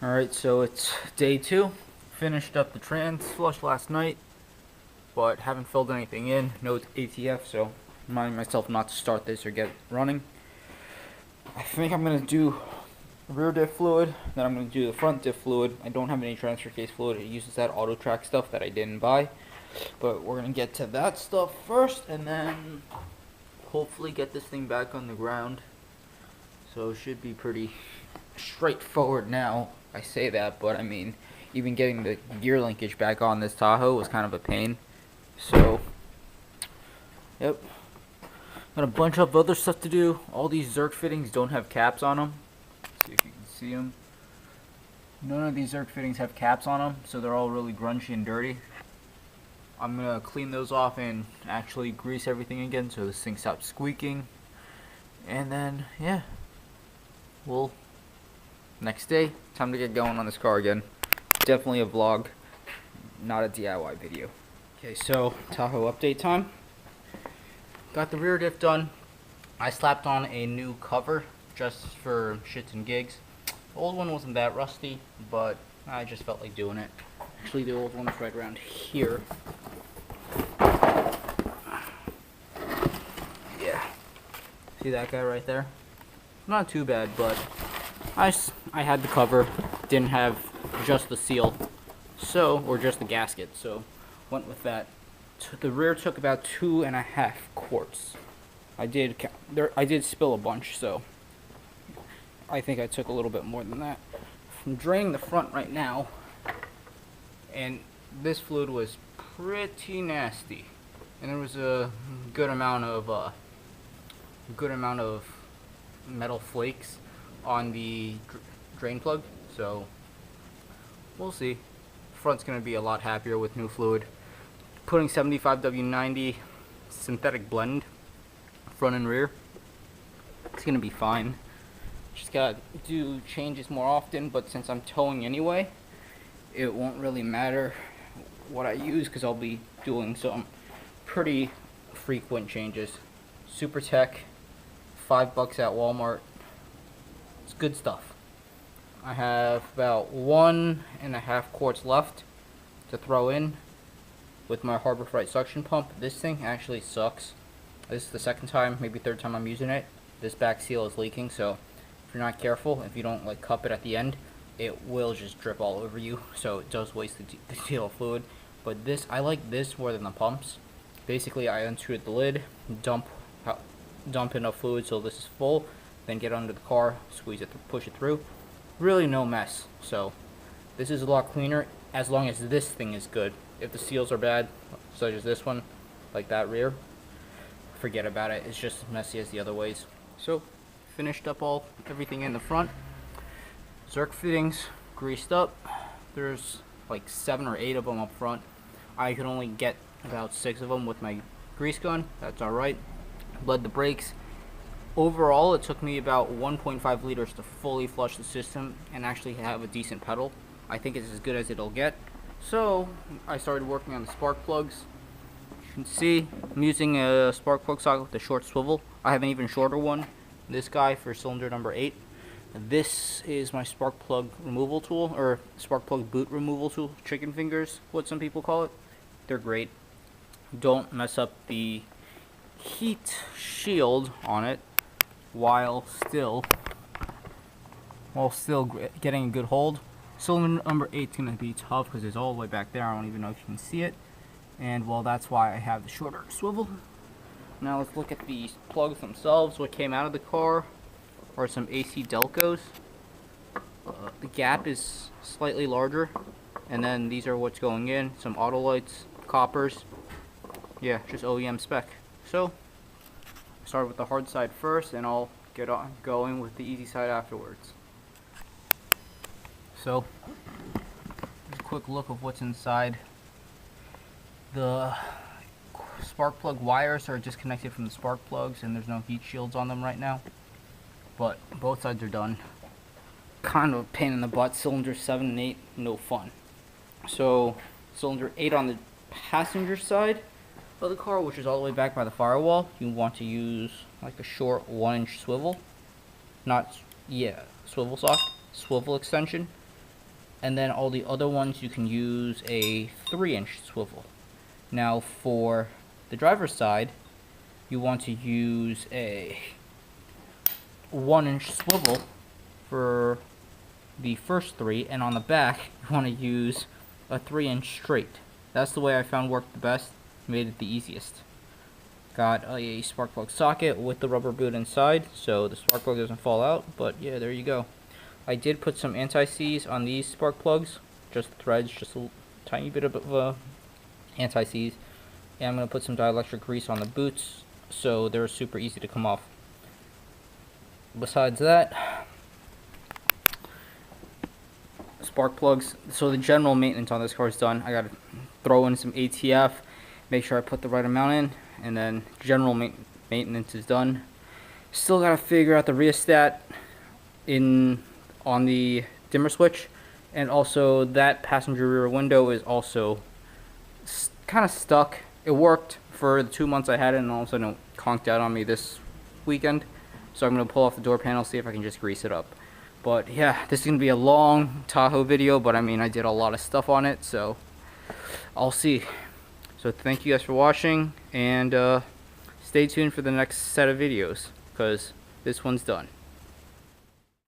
Alright, so it's day 2. Finished up the trans flush last night, but haven't filled anything in. No ATF, so I'm reminding myself not to start this or get it running. I think I'm going to do rear diff fluid, then I'm going to do the front diff fluid. I don't have any transfer case fluid. It uses that auto track stuff that I didn't buy. But we're going to get to that stuff first, and then hopefully get this thing back on the ground. So it should be pretty straightforward now. I say that, but I mean, even getting the gear linkage back on this Tahoe was kind of a pain. So, yep. Got a bunch of other stuff to do. All these Zerk fittings don't have caps on them. See if you can see them. None of these Zerk fittings have caps on them, so they're all really grungy and dirty. I'm gonna clean those off and actually grease everything again so this thing stops squeaking. And then, yeah, next day, time to get going on this car again. Definitely a vlog, not a DIY video. Okay, so Tahoe update time. Got the rear diff done. I slapped on a new cover just for shits and gigs. The old one wasn't that rusty, but I just felt like doing it. Actually, the old one is right around here. Yeah. See that guy right there? Not too bad, but I had the cover, didn't have just the seal, or just the gasket, so went with that. The rear took about 2.5 quarts. I did spill a bunch, so I think I took a little bit more than that. I'm draining the front right now, and this fluid was pretty nasty, and there was a good amount of metal flakes on the drain plug, so we'll see. Front's gonna be a lot happier with new fluid. Putting 75W90 synthetic blend front and rear, it's gonna be fine. Just gotta do changes more often, but since I'm towing anyway, it won't really matter what I use because I'll be doing some pretty frequent changes. Super Tech, $5 at Walmart. It's good stuff. I have about 1.5 quarts left to throw in with my Harbor Freight suction pump. This thing actually sucks. This is the second time, maybe third time I'm using it. This back seal is leaking, so if you're not careful, if you don't like cup it at the end, it will just drip all over you. So it does waste the seal fluid. But this, I like this more than the pumps. Basically, I unscrewed the lid, dump enough fluid so this is full, then get under the car, squeeze it, push it through. Really no mess. So this is a lot cleaner as long as this thing is good. If the seals are bad, such as this one, like that rear, forget about it. It's just as messy as the other ways. So finished up everything in the front. Zerk fittings greased up. There's like 7 or 8 of them up front. I could only get about 6 of them with my grease gun. That's alright. Bled the brakes. Overall, it took me about 1.5 liters to fully flush the system and actually have a decent pedal. I think it's as good as it'll get. So I started working on the spark plugs. You can see I'm using a spark plug socket with a short swivel. I have an even shorter one. This guy for cylinder number 8. This is my spark plug removal tool, or spark plug boot removal tool. Chicken fingers, what some people call it. They're great. Don't mess up the heat shield on it while still getting a good hold. Cylinder number 8 is going to be tough because it's all the way back there. I don't even know if you can see it. And well, that's why I have the shorter swivel. Now let's look at the plugs themselves. What came out of the car are some AC Delcos. The gap is slightly larger. And then these are what's going in. Some auto lights, coppers. Yeah, just OEM spec. So start with the hard side first, and I'll get on going with the easy side afterwards. So, just a quick look of what's inside. The spark plug wires are disconnected from the spark plugs, and there's no heat shields on them right now. But both sides are done. Kind of a pain in the butt. Cylinder 7 and 8, no fun. So, cylinder 8 on the passenger side of the car, which is all the way back by the firewall, you want to use like a short 1-inch swivel. Swivel extension. and then all the other ones you can use a 3-inch swivel. Now for the driver's side, you want to use a 1-inch swivel for the first 3, and on the back you want to use a 3-inch straight. That's the way I found worked the best, made it the easiest. Got a spark plug socket with the rubber boot inside, so the spark plug doesn't fall out, but yeah, there you go. I did put some anti-seize on these spark plugs, just threads, just a tiny bit of anti-seize, and I'm going to put some dielectric grease on the boots, so they're super easy to come off. Besides that, spark plugs, so the general maintenance on this car is done. I got to throw in some ATF, make sure I put the right amount in, and then general maintenance is done. Still got to figure out the rheostat on the dimmer switch, and also that passenger rear window is also kind of stuck. It worked for the 2 months I had it, and all of a sudden it conked out on me this weekend. So I'm going to pull off the door panel, see if I can just grease it up. But yeah, this is going to be a long Tahoe video, but I mean, I did a lot of stuff on it, so I'll see. So thank you guys for watching, and stay tuned for the next set of videos, because this one's done.